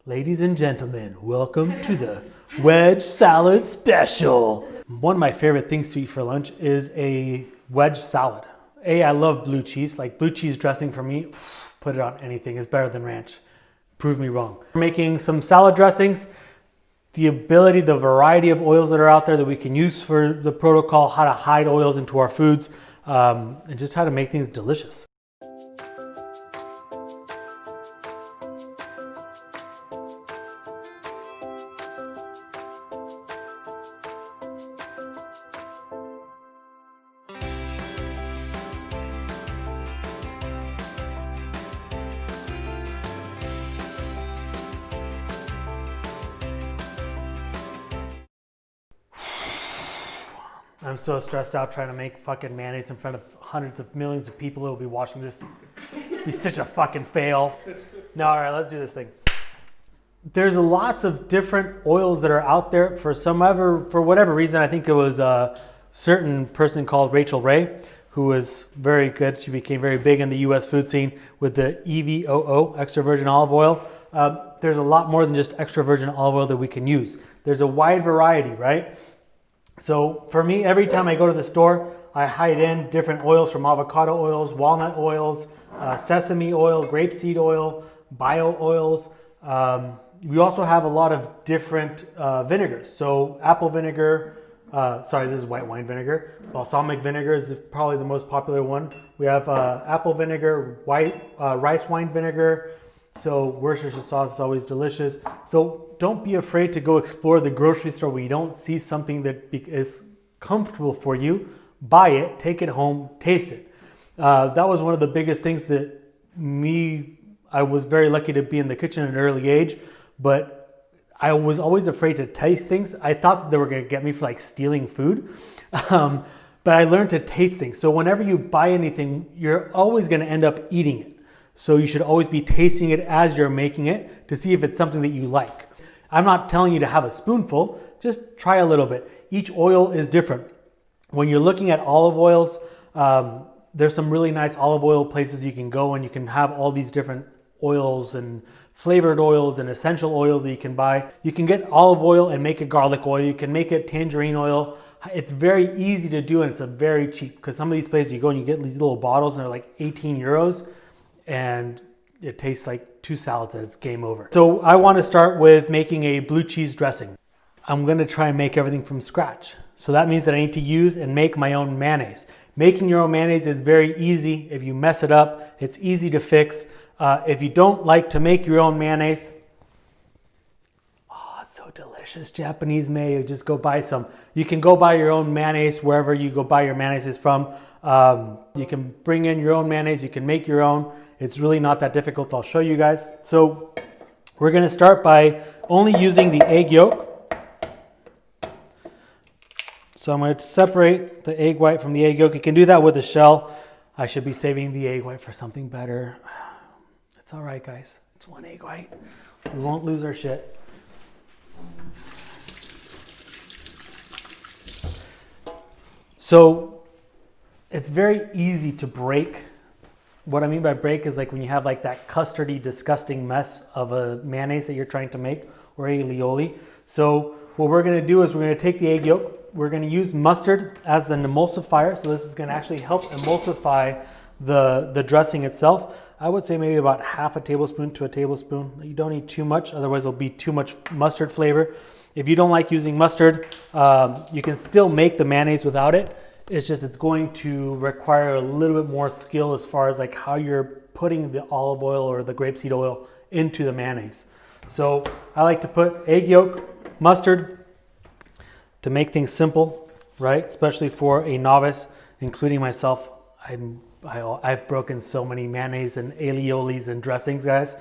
Ladies and gentlemen, welcome to the Wedge Salad Special. One of my favorite things to eat for lunch is a wedge salad. I love blue cheese. Like blue cheese dressing for me, put it on anything. It's better than ranch. Prove me wrong. We're making some salad dressings. The variety of oils that are out there that we can use for the protocol, how to hide oils into our foods, and just how to make things delicious. I'm so stressed out trying to make fucking mayonnaise in front of hundreds of millions of people who will be watching this. It'll be such a fucking fail. No, all right, let's do this thing. There's lots of different oils that are out there for whatever reason. I think it was a certain person called Rachel Ray, who was very good. She became very big in the US food scene with the EVOO, extra virgin olive oil. There's a lot more than just extra virgin olive oil that we can use. There's a wide variety, right? So for me, every time I go to the store, I hide in different oils from avocado oils, walnut oils, sesame oil, grapeseed oil, bio oils. We also have a lot of different vinegars. So apple vinegar, this is white wine vinegar. Balsamic vinegar is probably the most popular one. We have apple vinegar, rice wine vinegar. So Worcestershire sauce is always delicious. So don't be afraid to go explore the grocery store where you don't see something that is comfortable for you. Buy it, take it home, taste it. That was one of the biggest things that I was very lucky to be in the kitchen at an early age, but I was always afraid to taste things. I thought that they were going to get me for like stealing food, but I learned to taste things. So whenever you buy anything, you're always going to end up eating it. So you should always be tasting it as you're making it to see if it's something that you like. I'm not telling you to have a spoonful, just try a little bit. Each oil is different. When you're looking at olive oils, there's some really nice olive oil places you can go and you can have all these different oils and flavored oils and essential oils that you can buy. You can get olive oil and make it garlic oil. You can make it tangerine oil. It's very easy to do and it's very cheap because some of these places you go and you get these little bottles and they're like 18 euros. And it tastes like 2 salads and it's game over. So I want to start with making a blue cheese dressing. I'm going to try and make everything from scratch. So that means that I need to use and make my own mayonnaise. Making your own mayonnaise is very easy. If you mess it up, it's easy to fix. If you don't like to make your own mayonnaise, it's so delicious, Japanese mayo, just go buy some. You can go buy your own mayonnaise wherever you go buy your mayonnaise from. You can bring in your own mayonnaise, you can make your own. It's really not that difficult. I'll show you guys. So we're going to start by only using the egg yolk. So I'm going to separate the egg white from the egg yolk. You can do that with the shell. I should be saving the egg white for something better. It's all right, guys. It's one egg white. We won't lose our shit. So it's very easy to break. What I mean by break is like when you have like that custardy, disgusting mess of a mayonnaise that you're trying to make or aioli. So what we're going to do is we're going to take the egg yolk. We're going to use mustard as an emulsifier. So this is going to actually help emulsify the dressing itself. I would say maybe about half a tablespoon to a tablespoon. You don't need too much, otherwise it'll be too much mustard flavor. If you don't like using mustard, you can still make the mayonnaise without it. It's going to require a little bit more skill as far as like how you're putting the olive oil or the grapeseed oil into the mayonnaise. So I like to put egg yolk, mustard to make things simple, right? Especially for a novice, including myself. I've broken so many mayonnaise and ailiolis and dressings, guys.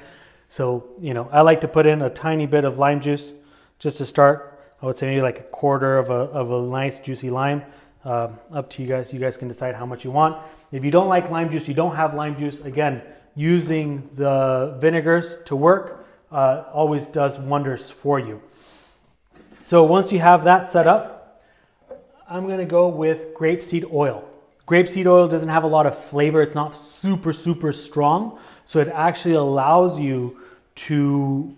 So, I like to put in a tiny bit of lime juice just to start. I would say maybe like a quarter of a nice juicy lime. Up to you guys. You guys can decide how much you want. If you don't like lime juice, you don't have lime juice, again, using the vinegars to work always does wonders for you. So once you have that set up, I'm going to go with grapeseed oil. Grapeseed oil doesn't have a lot of flavor. It's not super strong. So it actually allows you to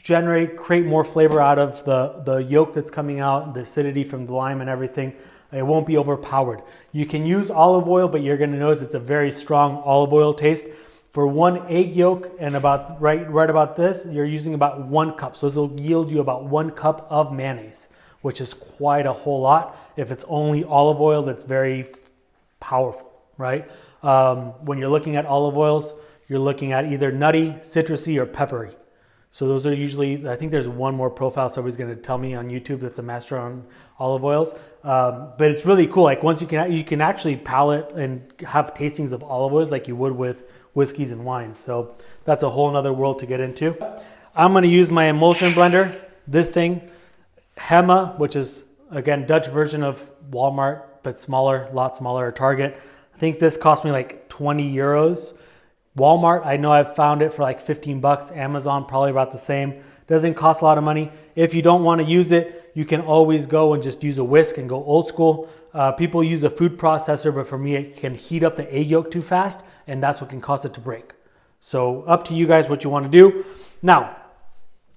create more flavor out of the yolk that's coming out, the acidity from the lime and everything. It won't be overpowered. You can use olive oil, but you're gonna notice it's a very strong olive oil taste. For 1 egg yolk and about right about this, you're using about 1 cup. So this will yield you about 1 cup of mayonnaise, which is quite a whole lot. If it's only olive oil, that's very powerful, right? When you're looking at olive oils, you're looking at either nutty, citrusy, or peppery. So those are usually, I think there's one more profile somebody's going to tell me on YouTube that's a master on olive oils. But it's really cool. Like once you can actually palate and have tastings of olive oils like you would with whiskeys and wines. So that's a whole nother world to get into. I'm going to use my emulsion blender. This thing, Hema, which is again Dutch version of Walmart, but smaller, a lot smaller, or Target. I think this cost me like 20 euros. Walmart, I know I've found it for like 15 bucks. Amazon, probably about the same. Doesn't cost a lot of money. If you don't want to use it, you can always go and just use a whisk and go old school. People use a food processor, but for me, it can heat up the egg yolk too fast, and that's what can cause it to break. So up to you guys what you want to do. Now,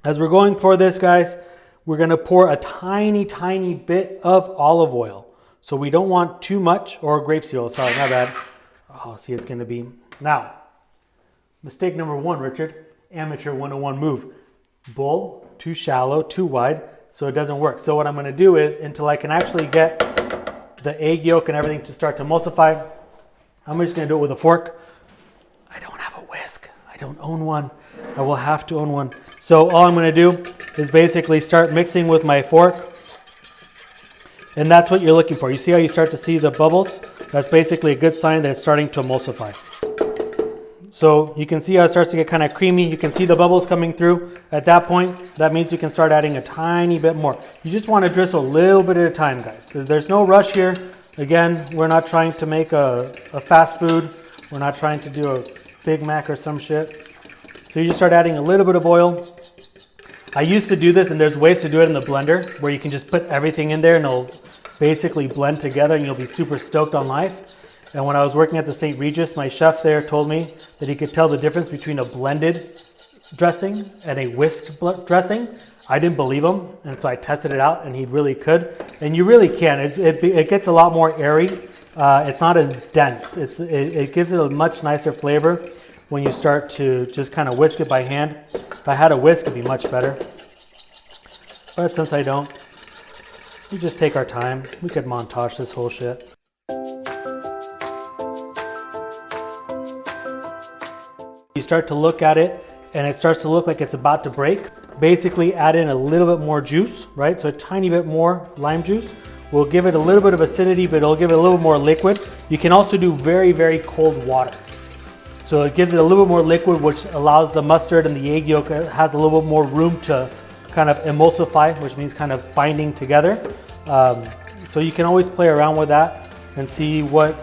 as we're going for this, guys, we're going to pour a tiny, tiny bit of olive oil. So we don't want too much, or grapeseed oil, sorry, my bad. Oh, see, it's going to be. Now, mistake number 1, Richard, amateur 101 move. Bowl, too shallow, too wide, so it doesn't work. So what I'm going to do is, until I can actually get the egg yolk and everything to start to emulsify, I'm just going to do it with a fork. I don't have a whisk. I don't own one. I will have to own one. So all I'm going to do is basically start mixing with my fork. And that's what you're looking for. You see how you start to see the bubbles? That's basically a good sign that it's starting to emulsify. So you can see how it starts to get kind of creamy. You can see the bubbles coming through. At that point, that means you can start adding a tiny bit more. You just want to drizzle a little bit at a time, guys. So there's no rush here. Again, we're not trying to make a fast food. We're not trying to do a Big Mac or some shit. So you just start adding a little bit of oil. I used to do this, and there's ways to do it in the blender where you can just put everything in there and it'll basically blend together and you'll be super stoked on life. And when I was working at the St. Regis, my chef there told me that he could tell the difference between a blended dressing and a whisked dressing. I didn't believe him, and so I tested it out, and he really could. And you really can. It gets a lot more airy. It's not as dense. It gives it a much nicer flavor when you start to just kind of whisk it by hand. If I had a whisk, it'd be much better. But since I don't, we just take our time. We could montage this whole shit. You start to look at it and it starts to look like it's about to break. Basically add in a little bit more juice, right? So a tiny bit more lime juice will give it a little bit of acidity, but it'll give it a little more liquid. You can also do very, very cold water. So it gives it a little bit more liquid, which allows the mustard and the egg yolk has a little bit more room to kind of emulsify, which means kind of binding together. So you can always play around with that and see what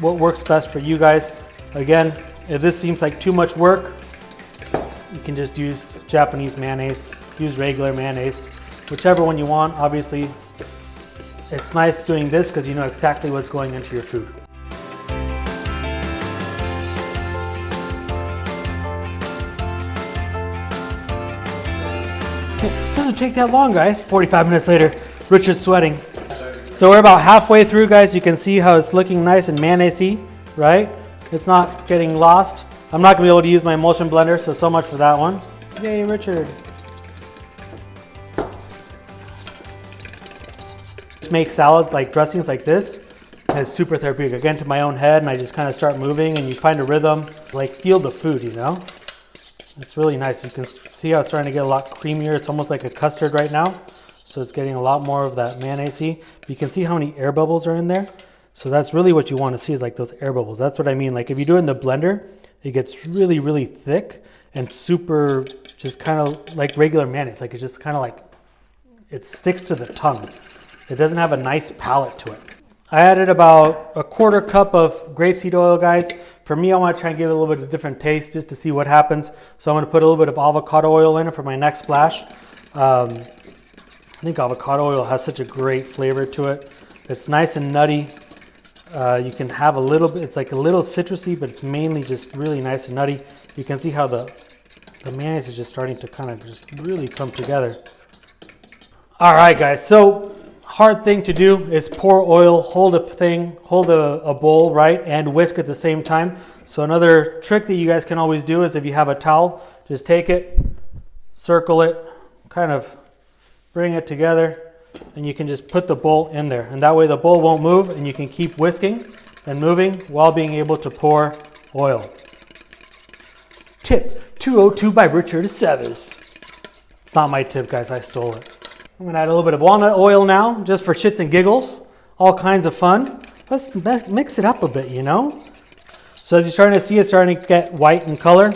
works best for you guys. Again, if this seems like too much work, you can just use Japanese mayonnaise, use regular mayonnaise, whichever one you want. Obviously, it's nice doing this because you know exactly what's going into your food. It doesn't take that long, guys. 45 minutes later, Richard's sweating. So we're about halfway through, guys. You can see how it's looking nice and mayonnaise-y, right? It's not getting lost. I'm not gonna be able to use my emulsion blender, so much for that one. Yay, Richard. Just make salads like dressings like this, and it's super therapeutic. Again, to my own head, and I just kind of start moving, and you find a rhythm, like feel the food, you know? It's really nice. You can see how it's starting to get a lot creamier. It's almost like a custard right now. So it's getting a lot more of that mayonnaise-y. You can see how many air bubbles are in there. So that's really what you want to see is like those air bubbles. That's what I mean. Like if you do it in the blender, it gets really, really thick and super, just kind of like regular mayonnaise. Like it's just kind of like, it sticks to the tongue. It doesn't have a nice palate to it. I added about a 1/4 cup of grapeseed oil, guys. For me, I want to try and give it a little bit of a different taste just to see what happens. So I'm going to put a little bit of avocado oil in it for my next splash. I think avocado oil has such a great flavor to it. It's nice and nutty. You can have a little bit, it's like a little citrusy, but it's mainly just really nice and nutty. You can see how the the mayonnaise is just starting to kind of just really come together. All right, guys. So hard thing to do is pour oil, hold a bowl, right, and whisk at the same time. So another trick that you guys can always do is if you have a towel, just take it, circle it, kind of bring it together, and you can just put the bowl in there. And that way the bowl won't move, and you can keep whisking and moving while being able to pour oil. Tip 202 by Richard Aceves. It's not my tip, guys. I stole it. I'm going to add a little bit of walnut oil now, just for shits and giggles. All kinds of fun. Let's mix it up a bit, you know? So as you're starting to see, it's starting to get white in color.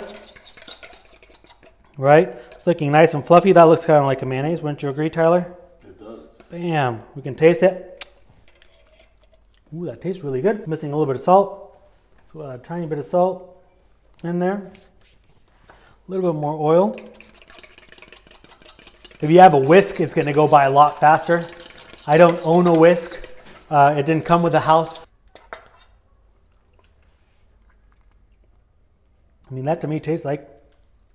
Right? It's looking nice and fluffy. That looks kind of like a mayonnaise. Wouldn't you agree, Tyler? It does. Bam. We can taste it. Ooh, that tastes really good. Missing a little bit of salt. So a tiny bit of salt in there. A little bit more oil. If you have a whisk, it's going to go by a lot faster. I don't own a whisk. It didn't come with the house. I mean, that to me tastes like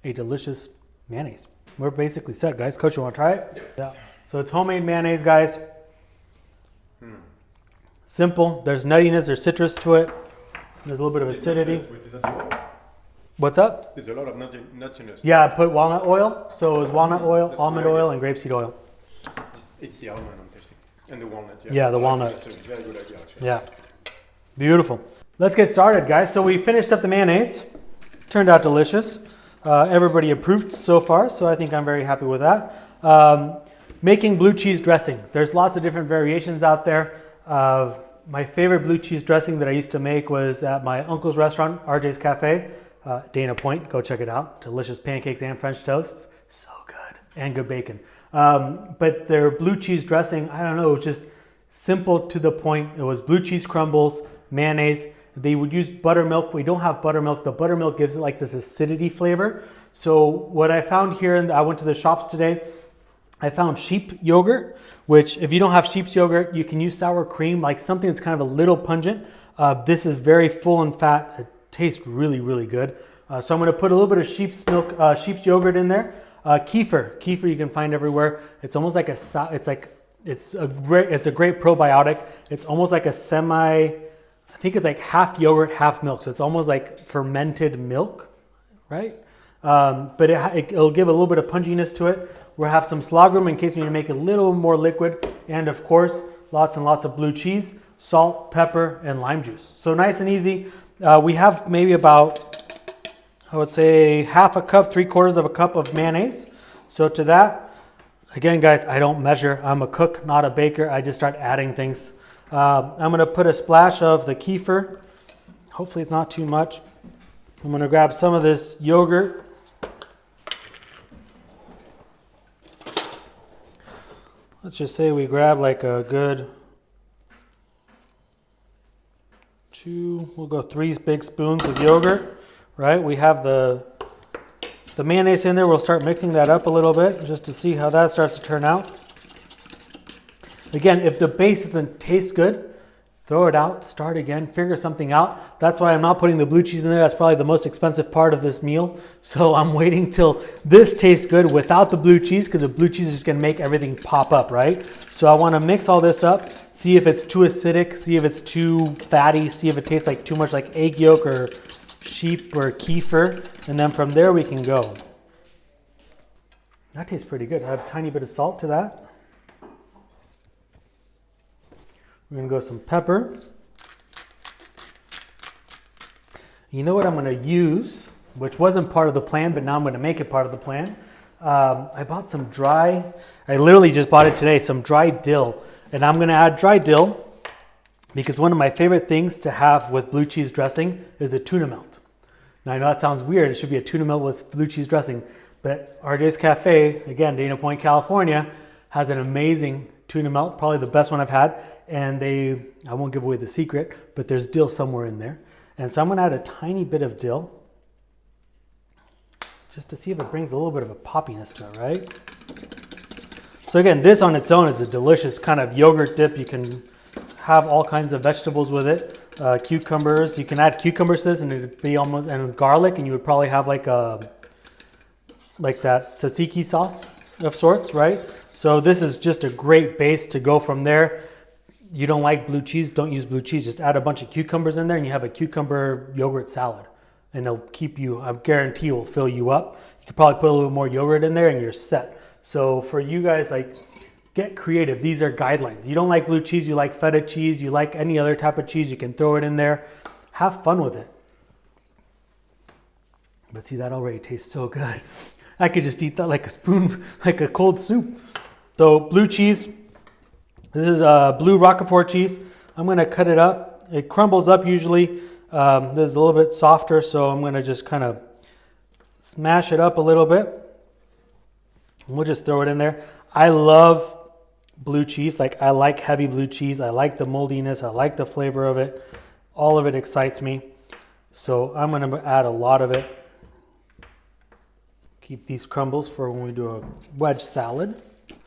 a delicious mayonnaise. We're basically set, guys. Coach, you want to try it? Yeah. So it's homemade mayonnaise, guys. Simple. There's nuttiness, there's citrus to it. There's a little bit of acidity. What's up? There's a lot of nuttiness. Yeah, I put walnut oil. So it was walnut oil, almond oil, and grapeseed oil. It's the almond I'm tasting. And the walnut. Yeah, the walnut. That's a very good idea, actually. Yeah. Beautiful. Let's get started, guys. So we finished up the mayonnaise. Turned out delicious. Everybody approved so far, so I think I'm very happy with that. Making blue cheese dressing. There's lots of different variations out there. My favorite blue cheese dressing that I used to make was at my uncle's restaurant, RJ's Cafe. Dana Point, go check it out. Delicious pancakes and French toasts. So good. And good bacon. But their blue cheese dressing, I don't know, it was just simple to the point. It was blue cheese crumbles, mayonnaise. They would use buttermilk. We don't have buttermilk. The buttermilk gives it like this acidity flavor. So what I found here, and I went to the shops today, I found sheep yogurt, which if you don't have sheep's yogurt, you can use sour cream, like something that's kind of a little pungent. This is very full in fat. It tastes really, really good. So I'm going to put a little bit of sheep's milk, sheep's yogurt in there. Kefir you can find everywhere. It's almost like it's a great probiotic. It's almost like a I think it's like half yogurt, half milk. So it's almost like fermented milk, right? But it'll give a little bit of punginess to it. We'll have some slagroom in case we need to make it a little more liquid. And of course, lots and lots of blue cheese, salt, pepper, and lime juice. So nice and easy. We have maybe about, I would say, half a cup, 3/4 of a cup of mayonnaise. So to that, again, guys, I don't measure. I'm a cook, not a baker. I just start adding things. I'm going to put a splash of the kefir. Hopefully it's not too much. I'm going to grab some of this yogurt. Let's just say we grab like a good we'll go 3 big spoons of yogurt, right? We have the mayonnaise in there. We'll start mixing that up a little bit just to see how that starts to turn out. Again, if the base doesn't taste good, throw it out, start again, figure something out. That's why I'm not putting the blue cheese in there. That's probably the most expensive part of this meal. So I'm waiting till this tastes good without the blue cheese, because the blue cheese is just gonna make everything pop up, right? So I wanna mix all this up, see if it's too acidic, see if it's too fatty, see if it tastes like too much like egg yolk or sheep or kefir, and then from there we can go. That tastes pretty good. I have a tiny bit of salt to that. We're gonna go some pepper. You know what I'm gonna use, which wasn't part of the plan, but now I'm gonna make it part of the plan. I bought some I literally just bought it today, some dry dill. And I'm gonna add dry dill because one of my favorite things to have with blue cheese dressing is a tuna melt. Now I know that sounds weird, it should be a tuna melt with blue cheese dressing, but RJ's Cafe, again, Dana Point, California, has an amazing tuna melt, probably the best one I've had. And I won't give away the secret, but there's dill somewhere in there. And so I'm gonna add a tiny bit of dill just to see if it brings a little bit of a poppiness to it, right? So again, this on its own is a delicious kind of yogurt dip. You can have all kinds of vegetables with it. Cucumbers, you can add cucumbers to this and it'd be almost, and garlic, and you would probably have like like that tzatziki sauce of sorts, right? So this is just a great base to go from there. You don't like blue cheese, don't use blue cheese. Just add a bunch of cucumbers in there and you have a cucumber yogurt salad. And it'll keep you, I guarantee will fill you up. You could probably put a little bit more yogurt in there and you're set. So for you guys, like, get creative. These are guidelines. You don't like blue cheese, you like feta cheese, you like any other type of cheese, you can throw it in there. Have fun with it. But see, that already tastes so good. I could just eat that like a spoon, like a cold soup. So blue cheese. This is blue Roquefort cheese. I'm going to cut it up. It crumbles up usually. This is a little bit softer, so I'm going to just kind of smash it up a little bit. And we'll just throw it in there. I love blue cheese. Like, I like heavy blue cheese. I like the moldiness. I like the flavor of it. All of it excites me. So I'm going to add a lot of it. Keep these crumbles for when we do a wedge salad.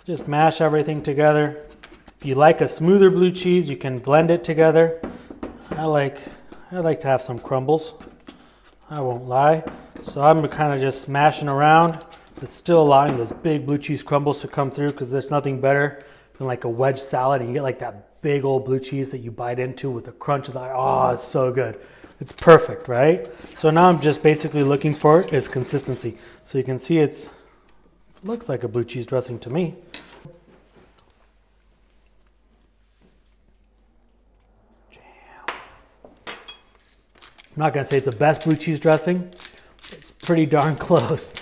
Just mash everything together. If you like a smoother blue cheese, you can blend it together. I like to have some crumbles. I won't lie. So I'm kind of just smashing around, but still allowing those big blue cheese crumbles to come through, because there's nothing better than like a wedge salad and you get like that big old blue cheese that you bite into with the crunch of the, oh, it's so good. It's perfect, right? So now I'm just basically looking for its consistency. So you can see it looks like a blue cheese dressing to me. I'm not going to say it's the best blue cheese dressing. It's pretty darn close.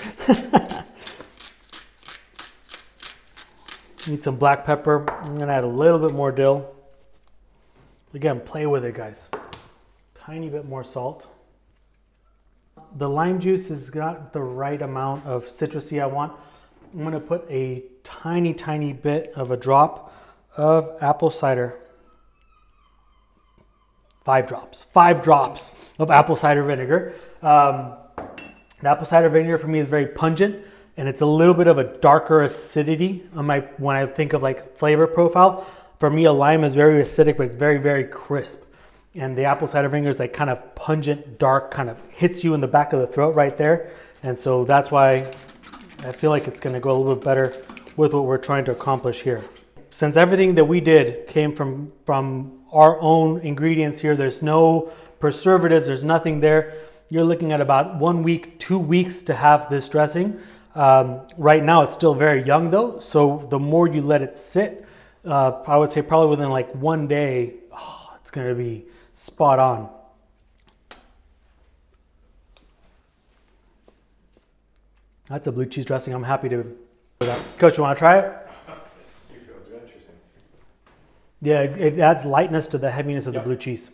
Need some black pepper. I'm going to add a little bit more dill. Again, play with it, guys. Tiny bit more salt. The lime juice has got the right amount of citrusy I want. I'm going to put a tiny, tiny bit of a drop of apple cider. 5 drops of apple cider vinegar. The apple cider vinegar for me is very pungent, and it's a little bit of a darker acidity on when I think of like flavor profile. For me, a lime is very acidic, but it's very, very crisp. And the apple cider vinegar is like kind of pungent, dark, kind of hits you in the back of the throat right there. And so that's why I feel like it's going to go a little bit better with what we're trying to accomplish here. Since everything that we did came from our own ingredients here, there's no preservatives, there's nothing there. You're looking at about 1 week, 2 weeks to have this dressing. Right now it's still very young though, so the more you let it sit, I would say probably within like 1 day, it's going to be spot on. That's a blue cheese dressing. I'm happy to do that. Coach, you want to try it? Yes, you feel it's very interesting. Yeah, it adds lightness to the heaviness of the blue cheese.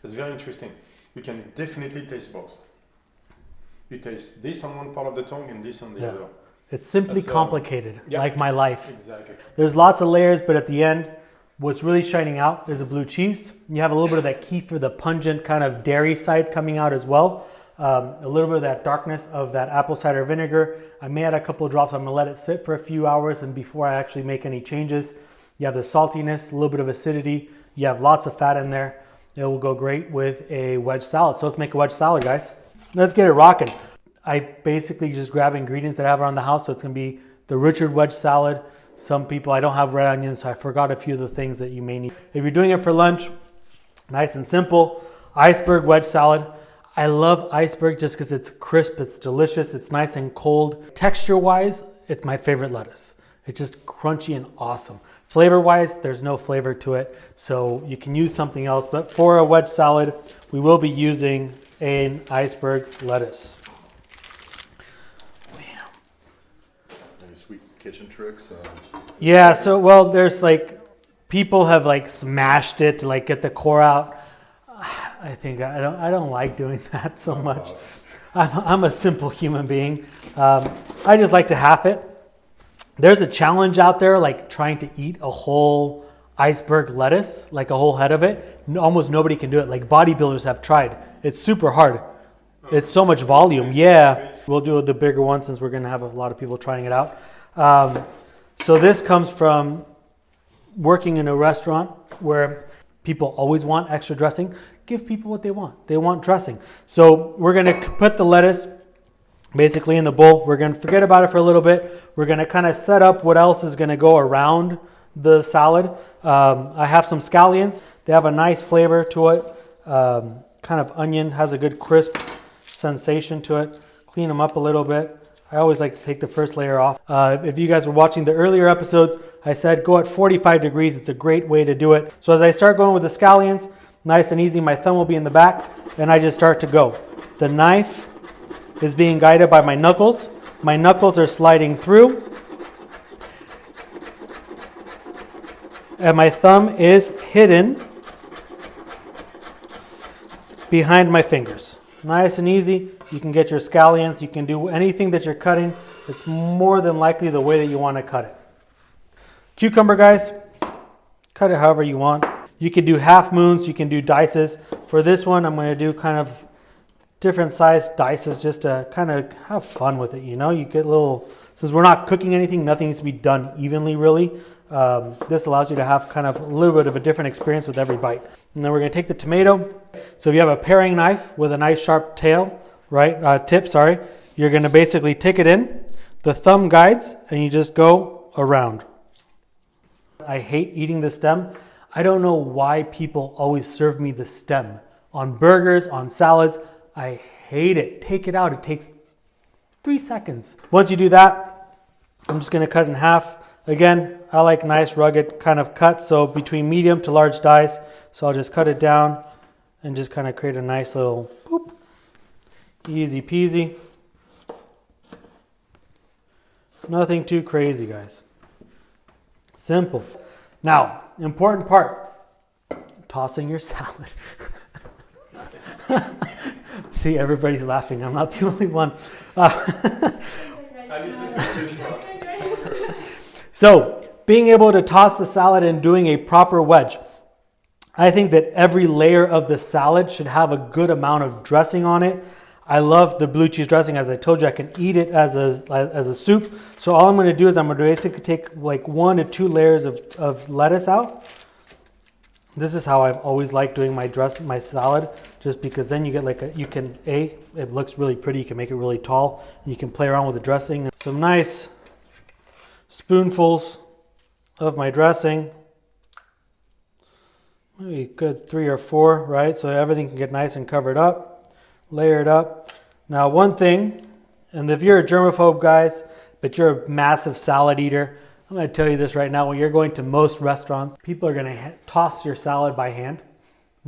It's very interesting. You can definitely taste both. You taste this on one part of the tongue and this on the other. It's simply complicated, like my life. Exactly. There's lots of layers, but at the end, what's really shining out is a blue cheese. You have a little bit of that kefir, the pungent kind of dairy side coming out as well. A little bit of that darkness of that apple cider vinegar. I may add a couple of drops. I'm going to let it sit for a few hours, and before I actually make any changes. You have the saltiness, a little bit of acidity. You have lots of fat in there. It will go great with a wedge salad. So let's make a wedge salad, guys. Let's get it rocking. I basically just grab ingredients that I have around the house. So it's going to be the Richard wedge salad. Some people, I don't have red onions, so I forgot a few of the things that you may need. If you're doing it for lunch, nice and simple, Iceberg wedge salad. I love Iceberg just because it's crisp, it's delicious, it's nice and cold. Texture-wise, it's my favorite lettuce. It's just crunchy and awesome. Flavor-wise, there's no flavor to it, so you can use something else. But for a wedge salad, we will be using an Iceberg lettuce. Any sweet kitchen tricks? Yeah, so, well, there's like, people have like smashed it to like get the core out. I think I don't like doing that so much. I'm a simple human being. I just like to half it. There's a challenge out there, like trying to eat a whole iceberg lettuce, like a whole head of it. Almost nobody can do it. Like bodybuilders have tried. It's super hard. It's so much volume. Yeah, we'll do the bigger one since we're going to have a lot of people trying it out. So this comes from working in a restaurant where people always want extra dressing. Give people what they want. They want dressing. So we're going to put the lettuce basically in the bowl. We're going to forget about it for a little bit. We're going to kind of set up what else is going to go around the salad. I have some scallions. They have a nice flavor to it. Kind of onion, has a good crisp sensation to it. Clean them up a little bit. I always like to take the first layer off. If you guys were watching the earlier episodes, I said go at 45 degrees. It's a great way to do it. So as I start going with the scallions, nice and easy, my thumb will be in the back, and I just start to go. The knife is being guided by my knuckles. My knuckles are sliding through, and my thumb is hidden behind my fingers. Nice and easy. You can get your scallions. You can do anything that you're cutting. It's more than likely the way that you want to cut it. Cucumber, guys, cut it however you want. You can do half moons. You can do dices. For this one, I'm going to do kind of different size dices just to kind of have fun with it. You know, you get little, since we're not cooking anything, nothing needs to be done evenly, really. This allows you to have kind of a little bit of a different experience with every bite. And then we're going to take the tomato. So if you have a paring knife with a nice sharp tail, right, tip, you're going to basically take it in, the thumb guides, and you just go around. I hate eating the stem. I don't know why people always serve me the stem. On burgers, on salads, I hate it. Take it out. It takes 3 seconds. Once you do that, I'm just going to cut it in half. Again, I like nice rugged kind of cuts, so between medium to large dice. So I'll just cut it down and just kind of create a nice little boop. Easy peasy. Nothing too crazy, guys. Simple. Now, important part, tossing your salad. See, everybody's laughing. I'm not the only one. So, being able to toss the salad and doing a proper wedge. I think that every layer of the salad should have a good amount of dressing on it. I love the blue cheese dressing. As I told you, I can eat it as a soup. So all I'm going to do is I'm going to basically take like 1 to 2 layers of lettuce out. This is how I've always liked doing my salad, just because then you get like it looks really pretty. You can make it really tall. You can play around with the dressing. Some nice spoonfuls of my dressing. Maybe a good 3 or 4, right? So everything can get nice and covered up, layered up. Now, one thing, and if you're a germaphobe, guys, but you're a massive salad eater, I'm going to tell you this right now. When you're going to most restaurants, people are going to toss your salad by hand.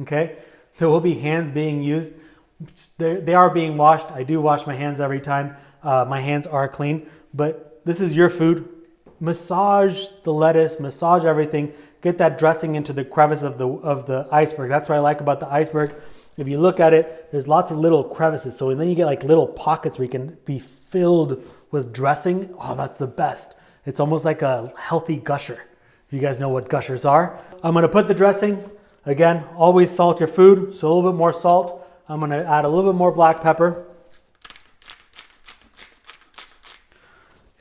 Okay? There will be hands being used. They are being washed. I do wash my hands every time. My hands are clean. But this is your food. Massage the lettuce, massage everything. Get that dressing into the crevice of the iceberg. That's what I like about the iceberg. If you look at it, there's lots of little crevices. So then you get like little pockets where you can be filled with dressing. Oh, that's the best. It's almost like a healthy gusher. You guys know what gushers are. I'm going to put the dressing. Again, always salt your food. So a little bit more salt. I'm going to add a little bit more black pepper.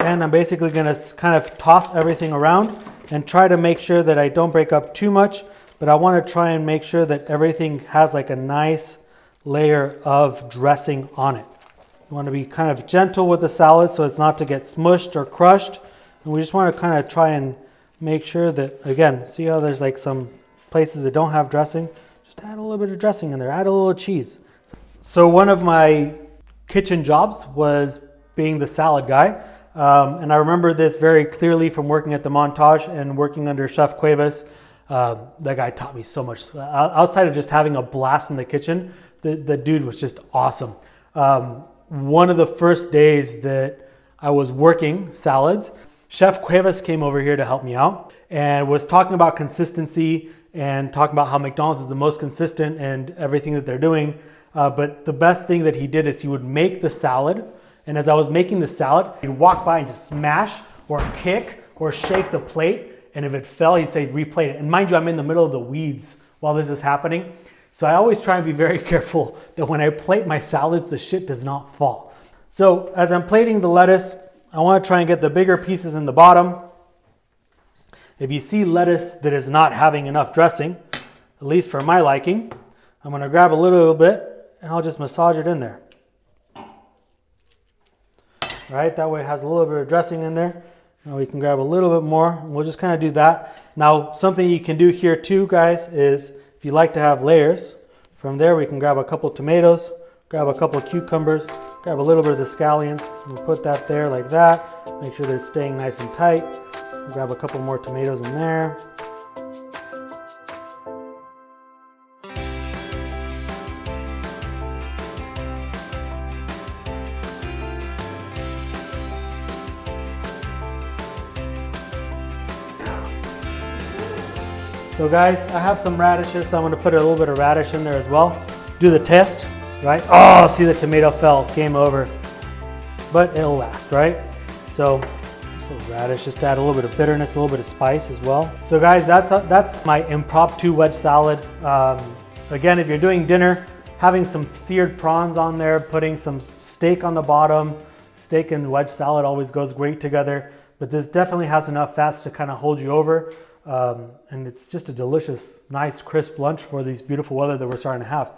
And I'm basically going to kind of toss everything around and try to make sure that I don't break up too much, but I want to try and make sure that everything has like a nice layer of dressing on it. You want to be kind of gentle with the salad so it's not to get smushed or crushed. And we just want to kind of try and make sure that, again, see how there's like some places that don't have dressing? Just add a little bit of dressing in there, add a little cheese. So one of my kitchen jobs was being the salad guy. And I remember this very clearly from working at the Montage and working under Chef Cuevas. That guy taught me so much. Outside of just having a blast in the kitchen, the dude was just awesome. One of the first days that I was working salads, Chef Cuevas came over here to help me out and was talking about consistency and talking about how McDonald's is the most consistent and everything that they're doing. But the best thing that he did is he would make the salad. And as I was making the salad, he'd walk by and just smash or kick or shake the plate. And if it fell, he'd say, replate it. And mind you, I'm in the middle of the weeds while this is happening. So I always try and be very careful that when I plate my salads, the shit does not fall. So as I'm plating the lettuce, I want to try and get the bigger pieces in the bottom. If you see lettuce that is not having enough dressing, at least for my liking, I'm going to grab a little bit and I'll just massage it in there. right? That way it has a little bit of dressing in there. Now we can grab a little bit more. We'll just kind of do that. Now, something you can do here too, guys, is if you like to have layers, from there we can grab a couple tomatoes, grab a couple cucumbers, grab a little bit of the scallions, and put that there like that. Make sure they're staying nice and tight. Grab a couple more tomatoes in there. So guys, I have some radishes, so I'm gonna put a little bit of radish in there as well. Do the test, right? Oh, see, the tomato fell, game over. But it'll last, right? So, just a little radish, just to add a little bit of bitterness, a little bit of spice as well. So guys, that's my impromptu wedge salad. Again, if you're doing dinner, having some seared prawns on there, putting some steak on the bottom, steak and wedge salad always goes great together. But this definitely has enough fats to kind of hold you over. And it's just a delicious, nice, crisp lunch for these beautiful weather that we're starting to have.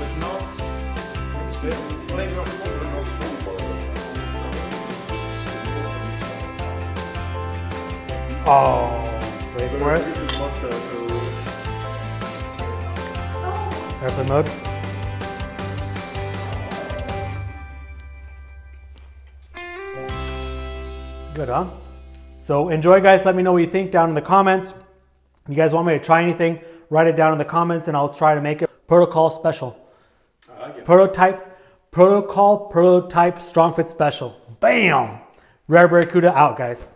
But not, it's the flavor of food, but not strong. Oh, wait for it. Airplane mode. Good, huh? So enjoy, guys. Let me know what you think down in the comments. If you guys want me to try anything, write it down in the comments and I'll try to make it protocol special. I like it. Prototype StrongFit special. Bam! Rare Barracuda out, guys.